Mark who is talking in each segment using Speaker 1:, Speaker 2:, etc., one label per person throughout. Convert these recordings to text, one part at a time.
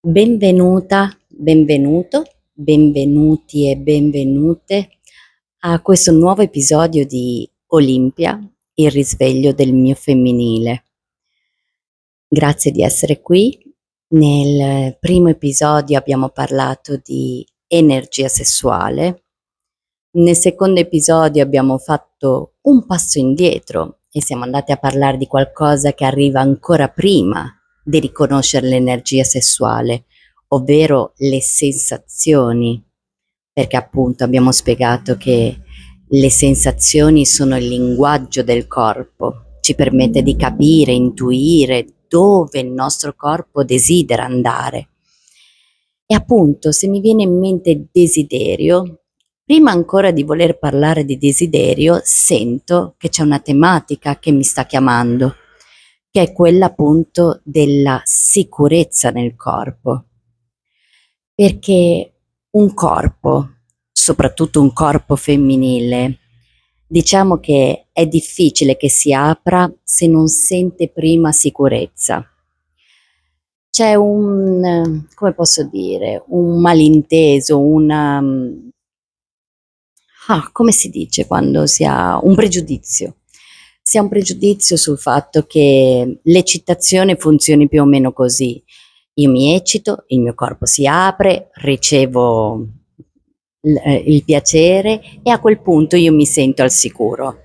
Speaker 1: Benvenuta, benvenuto, benvenuti e benvenute a questo nuovo episodio di Olimpia, il risveglio del mio femminile. Grazie di essere qui. Nel primo episodio abbiamo parlato di energia sessuale. Nel secondo episodio abbiamo fatto un passo indietro e siamo andati a parlare di qualcosa che arriva ancora prima di riconoscere l'energia sessuale, ovvero le sensazioni, perché appunto abbiamo spiegato che le sensazioni sono il linguaggio del corpo, ci permette di capire, intuire dove il nostro corpo desidera andare. E appunto, se mi viene in mente desiderio, prima ancora di voler parlare di desiderio, sento che c'è una tematica che mi sta chiamando, che è quella appunto della sicurezza nel corpo. Perché un corpo, soprattutto un corpo femminile, diciamo che è difficile che si apra se non sente prima sicurezza. C'è come posso dire, un malinteso, come si dice quando si ha un pregiudizio? Si ha un pregiudizio sul fatto che l'eccitazione funzioni più o meno così. Io mi eccito, il mio corpo si apre, ricevo il piacere e a quel punto io mi sento al sicuro.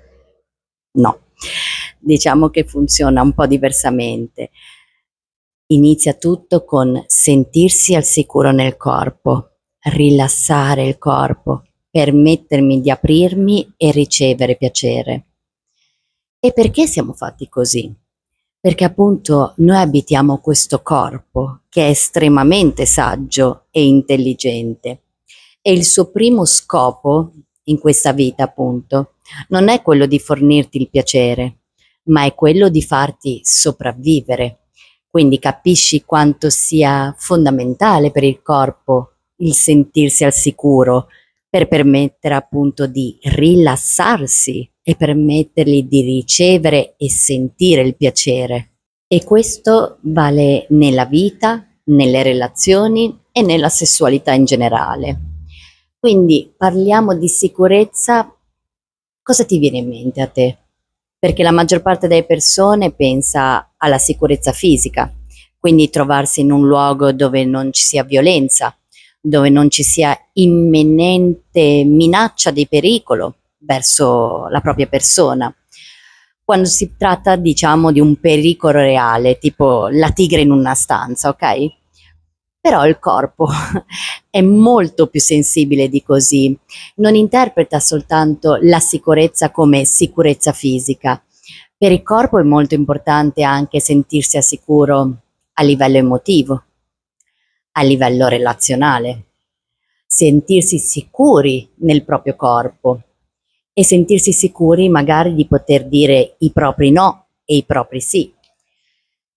Speaker 1: No, diciamo che funziona un po' diversamente. Inizia tutto con sentirsi al sicuro nel corpo, rilassare il corpo, permettermi di aprirmi e ricevere piacere. E perché siamo fatti così? Perché appunto noi abitiamo questo corpo che è estremamente saggio e intelligente e il suo primo scopo in questa vita appunto non è quello di fornirti il piacere, ma è quello di farti sopravvivere. Quindi capisci quanto sia fondamentale per il corpo il sentirsi al sicuro per permettere appunto di rilassarsi e permettergli di ricevere e sentire il piacere. E questo vale nella vita, nelle relazioni e nella sessualità in generale. Quindi parliamo di sicurezza, cosa ti viene in mente a te? Perché la maggior parte delle persone pensa alla sicurezza fisica, quindi trovarsi in un luogo dove non ci sia violenza, dove non ci sia imminente minaccia di pericolo verso la propria persona. Quando si tratta, diciamo, di un pericolo reale, tipo la tigre in una stanza, ok? Però il corpo è molto più sensibile di così, non interpreta soltanto la sicurezza come sicurezza fisica. Per il corpo è molto importante anche sentirsi al sicuro a livello emotivo, a livello relazionale, sentirsi sicuri nel proprio corpo e sentirsi sicuri magari di poter dire i propri no e i propri sì.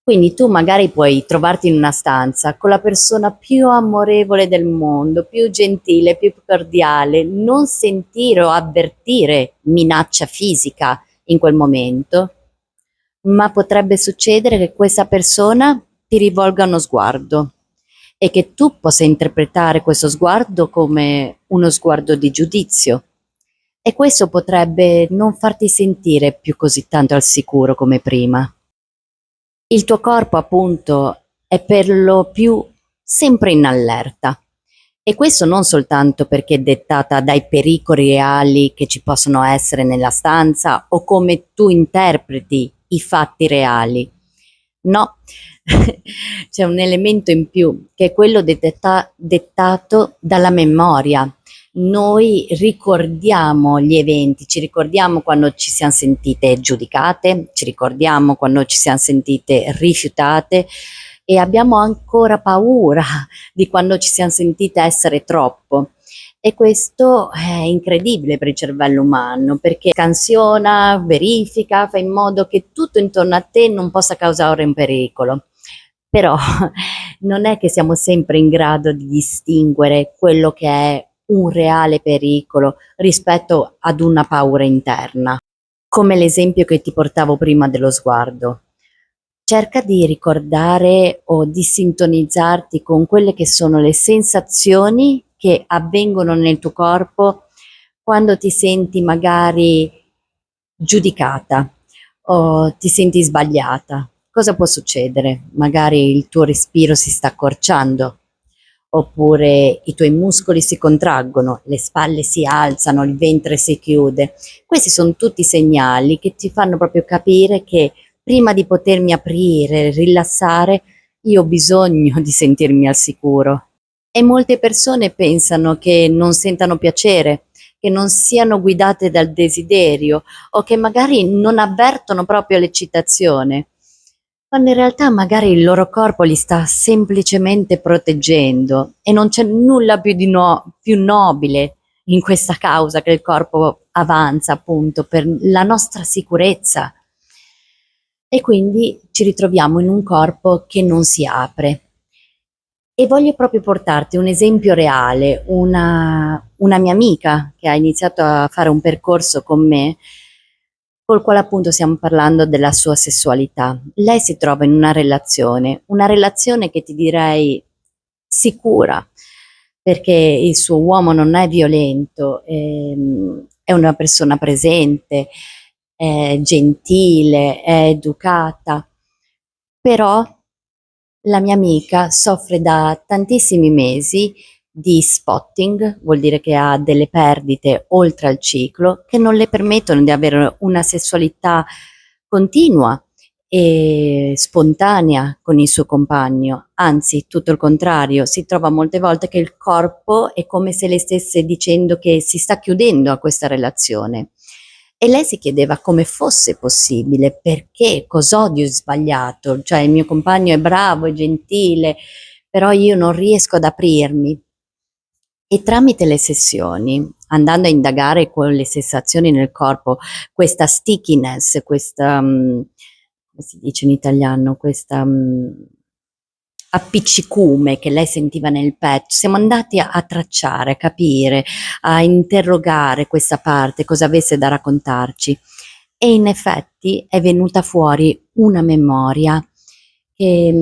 Speaker 1: Quindi tu magari puoi trovarti in una stanza con la persona più amorevole del mondo, più gentile, più cordiale, non sentire o avvertire minaccia fisica in quel momento, ma potrebbe succedere che questa persona ti rivolga uno sguardo e che tu possa interpretare questo sguardo come uno sguardo di giudizio. E questo potrebbe non farti sentire più così tanto al sicuro come prima. Il tuo corpo appunto è per lo più sempre in allerta e questo non soltanto perché è dettata dai pericoli reali che ci possono essere nella stanza o come tu interpreti i fatti reali. No, c'è un elemento in più che è quello dettato dalla memoria. Noi ricordiamo gli eventi, ci ricordiamo quando ci siamo sentite giudicate, ci ricordiamo quando ci siamo sentite rifiutate e abbiamo ancora paura di quando ci siamo sentite essere troppo. E questo è incredibile per il cervello umano perché scansiona, verifica, fa in modo che tutto intorno a te non possa causare un pericolo. Però non è che siamo sempre in grado di distinguere quello che è un reale pericolo rispetto ad una paura interna, come l'esempio che ti portavo prima dello sguardo. cerca di ricordare o di sintonizzarti con quelle che sono le sensazioni che avvengono nel tuo corpo quando ti senti magari giudicata o ti senti sbagliata. Cosa può succedere? Magari il tuo respiro si sta accorciando, oppure i tuoi muscoli si contraggono, le spalle si alzano, il ventre si chiude. Questi sono tutti segnali che ti fanno proprio capire che prima di potermi aprire, rilassare, io ho bisogno di sentirmi al sicuro. E molte persone pensano che non sentano piacere, che non siano guidate dal desiderio o che magari non avvertono proprio l'eccitazione, quando in realtà magari il loro corpo li sta semplicemente proteggendo e non c'è nulla più di più nobile in questa causa che il corpo avanza appunto per la nostra sicurezza. E quindi ci ritroviamo in un corpo che non si apre. E voglio proprio portarti un esempio reale, una mia amica che ha iniziato a fare un percorso con me, col quale appunto stiamo parlando della sua sessualità. Lei si trova in una relazione che ti direi sicura, perché il suo uomo non è violento, è una persona presente, è gentile, è educata, però la mia amica soffre da tantissimi mesi di spotting, vuol dire che ha delle perdite oltre al ciclo che non le permettono di avere una sessualità continua e spontanea con il suo compagno, anzi tutto il contrario, si trova molte volte che il corpo è come se le stesse dicendo che si sta chiudendo a questa relazione. E lei si chiedeva come fosse possibile, perché, cos'ho di sbagliato, cioè il mio compagno è bravo, è gentile, però io non riesco ad aprirmi. E tramite le sessioni, andando a indagare con le sensazioni nel corpo, questa stickiness, questa, come si dice in italiano, questa appiccicume che lei sentiva nel petto, siamo andati a tracciare, a capire, a interrogare questa parte, cosa avesse da raccontarci. E in effetti è venuta fuori una memoria che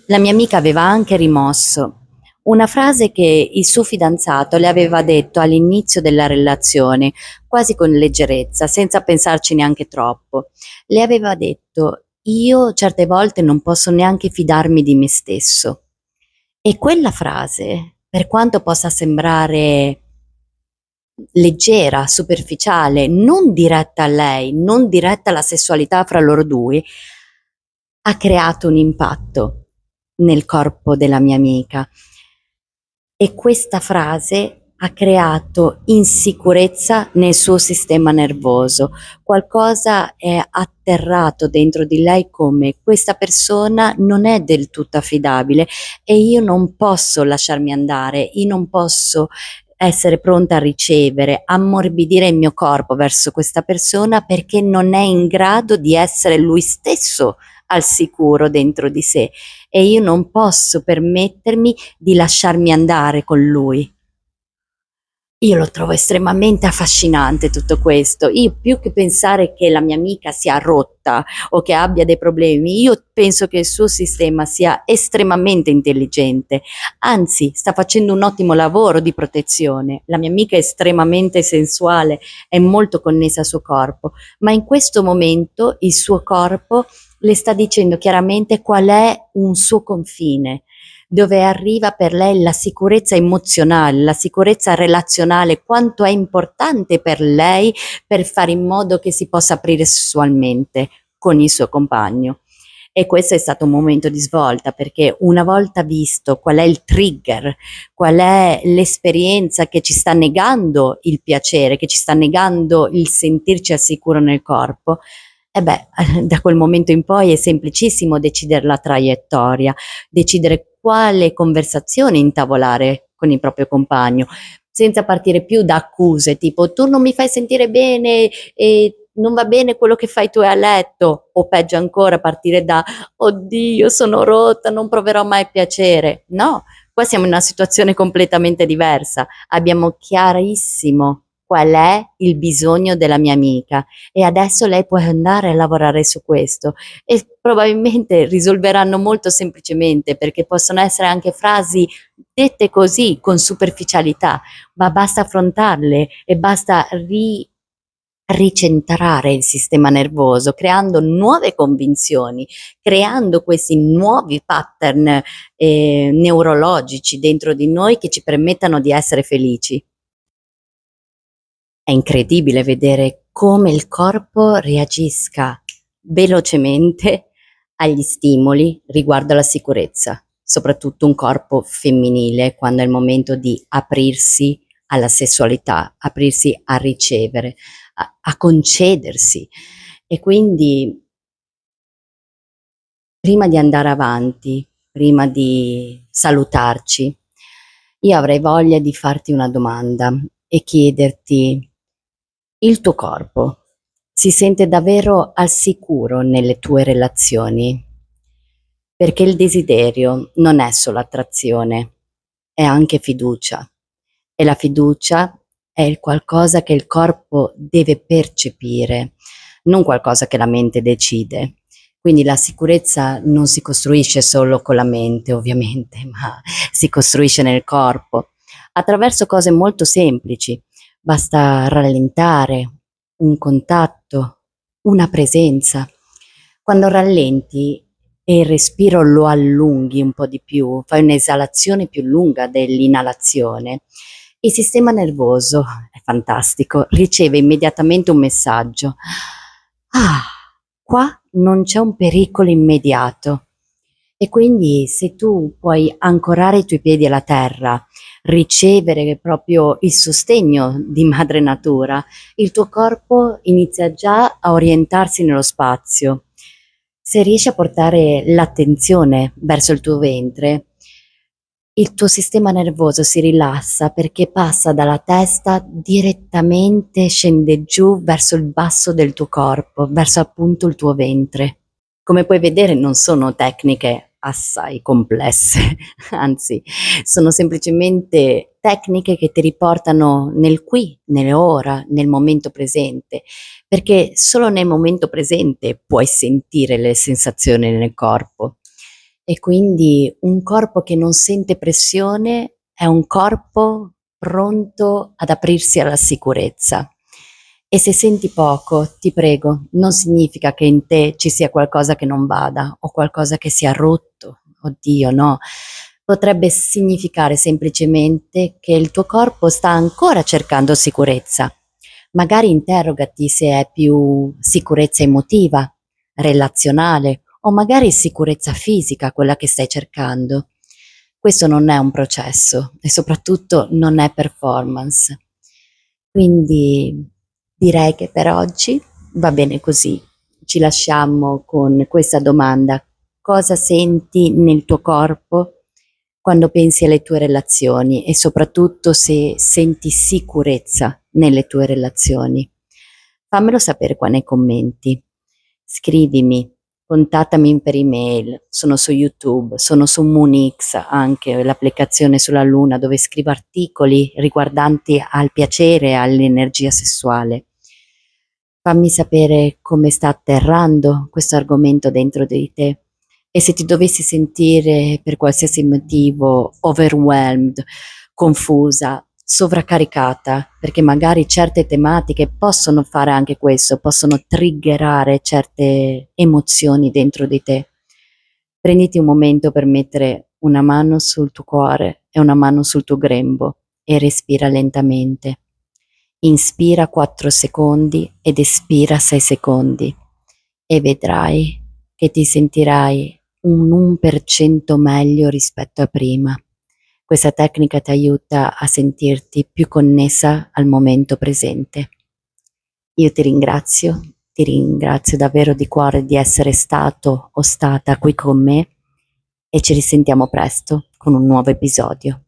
Speaker 1: la mia amica aveva anche rimosso, una frase che il suo fidanzato le aveva detto all'inizio della relazione, quasi con leggerezza, senza pensarci neanche troppo. Le aveva detto: io certe volte non posso neanche fidarmi di me stesso. E quella frase, per quanto possa sembrare leggera, superficiale, non diretta a lei, non diretta alla sessualità fra loro due, ha creato un impatto nel corpo della mia amica. E questa frase ha creato insicurezza nel suo sistema nervoso. Qualcosa è atterrato dentro di lei come questa persona non è del tutto affidabile e io non posso lasciarmi andare, io non posso essere pronta a ricevere, ammorbidire il mio corpo verso questa persona perché non è in grado di essere lui stesso al sicuro dentro di sé e io non posso permettermi di lasciarmi andare con lui. Io lo trovo estremamente affascinante tutto questo. Io più che pensare che la mia amica sia rotta o che abbia dei problemi, io penso che il suo sistema sia estremamente intelligente, anzi sta facendo un ottimo lavoro di protezione. La mia amica è estremamente sensuale, è molto connessa al suo corpo, ma in questo momento il suo corpo le sta dicendo chiaramente qual è un suo confine, dove arriva per lei la sicurezza emozionale, la sicurezza relazionale, quanto è importante per lei per fare in modo che si possa aprire sessualmente con il suo compagno. E questo è stato un momento di svolta perché una volta visto qual è il trigger, qual è l'esperienza che ci sta negando il piacere, che ci sta negando il sentirci al sicuro nel corpo, e beh, da quel momento in poi è semplicissimo decidere la traiettoria, decidere quale conversazione intavolare con il proprio compagno, senza partire più da accuse tipo tu non mi fai sentire bene e non va bene quello che fai tu a letto, o peggio ancora partire da oddio sono rotta, non proverò mai piacere. No, qua siamo in una situazione completamente diversa, abbiamo chiarissimo qual è il bisogno della mia amica e adesso lei può andare a lavorare su questo e probabilmente risolveranno molto semplicemente perché possono essere anche frasi dette così con superficialità, ma basta affrontarle e basta ricentrare il sistema nervoso, creando nuove convinzioni, creando questi nuovi pattern neurologici dentro di noi che ci permettano di essere felici. È incredibile vedere come il corpo reagisca velocemente agli stimoli riguardo alla sicurezza, soprattutto un corpo femminile quando è il momento di aprirsi alla sessualità, aprirsi a ricevere, a concedersi. E quindi prima di andare avanti, prima di salutarci, io avrei voglia di farti una domanda e chiederti: il tuo corpo si sente davvero al sicuro nelle tue relazioni? Perché il desiderio non è solo attrazione, è anche fiducia. E la fiducia è il qualcosa che il corpo deve percepire, non qualcosa che la mente decide. Quindi la sicurezza non si costruisce solo con la mente, ovviamente, ma si costruisce nel corpo attraverso cose molto semplici. Basta rallentare, un contatto, una presenza. Quando rallenti e il respiro lo allunghi un po' di più, fai un'esalazione più lunga dell'inalazione, il sistema nervoso, è fantastico, riceve immediatamente un messaggio. Ah, qua non c'è un pericolo immediato. E quindi se tu puoi ancorare i tuoi piedi alla terra, ricevere proprio il sostegno di madre natura, il tuo corpo inizia già a orientarsi nello spazio. Se riesci a portare l'attenzione verso il tuo ventre, il tuo sistema nervoso si rilassa perché passa dalla testa direttamente, scende giù verso il basso del tuo corpo, verso appunto il tuo ventre. Come puoi vedere non sono tecniche assai complesse, anzi sono semplicemente tecniche che ti riportano nel qui, nell'ora, nel momento presente, perché solo nel momento presente puoi sentire le sensazioni nel corpo. E quindi un corpo che non sente pressione è un corpo pronto ad aprirsi alla sicurezza. E se senti poco, ti prego, non significa che in te ci sia qualcosa che non vada o qualcosa che sia rotto. Oddio, no. Potrebbe significare semplicemente che il tuo corpo sta ancora cercando sicurezza. Magari interrogati se è più sicurezza emotiva, relazionale o magari sicurezza fisica quella che stai cercando. Questo non è un processo e soprattutto non è performance. Quindi direi che per oggi va bene così. Ci lasciamo con questa domanda: cosa senti nel tuo corpo quando pensi alle tue relazioni e soprattutto se senti sicurezza nelle tue relazioni? Fammelo sapere qua nei commenti. Scrivimi, contattami per email, sono su YouTube, sono su Moonix, anche l'applicazione sulla Luna dove scrivo articoli riguardanti al piacere e all'energia sessuale. Fammi sapere come sta atterrando questo argomento dentro di te e se ti dovessi sentire per qualsiasi motivo overwhelmed, confusa, sovraccaricata, perché magari certe tematiche possono fare anche questo, possono triggerare certe emozioni dentro di te. Prenditi un momento per mettere una mano sul tuo cuore e una mano sul tuo grembo e respira lentamente. Inspira 4 secondi ed espira 6 secondi e vedrai che ti sentirai un 1% meglio rispetto a prima. Questa tecnica ti aiuta a sentirti più connessa al momento presente. Io ti ringrazio davvero di cuore di essere stato o stata qui con me e ci risentiamo presto con un nuovo episodio.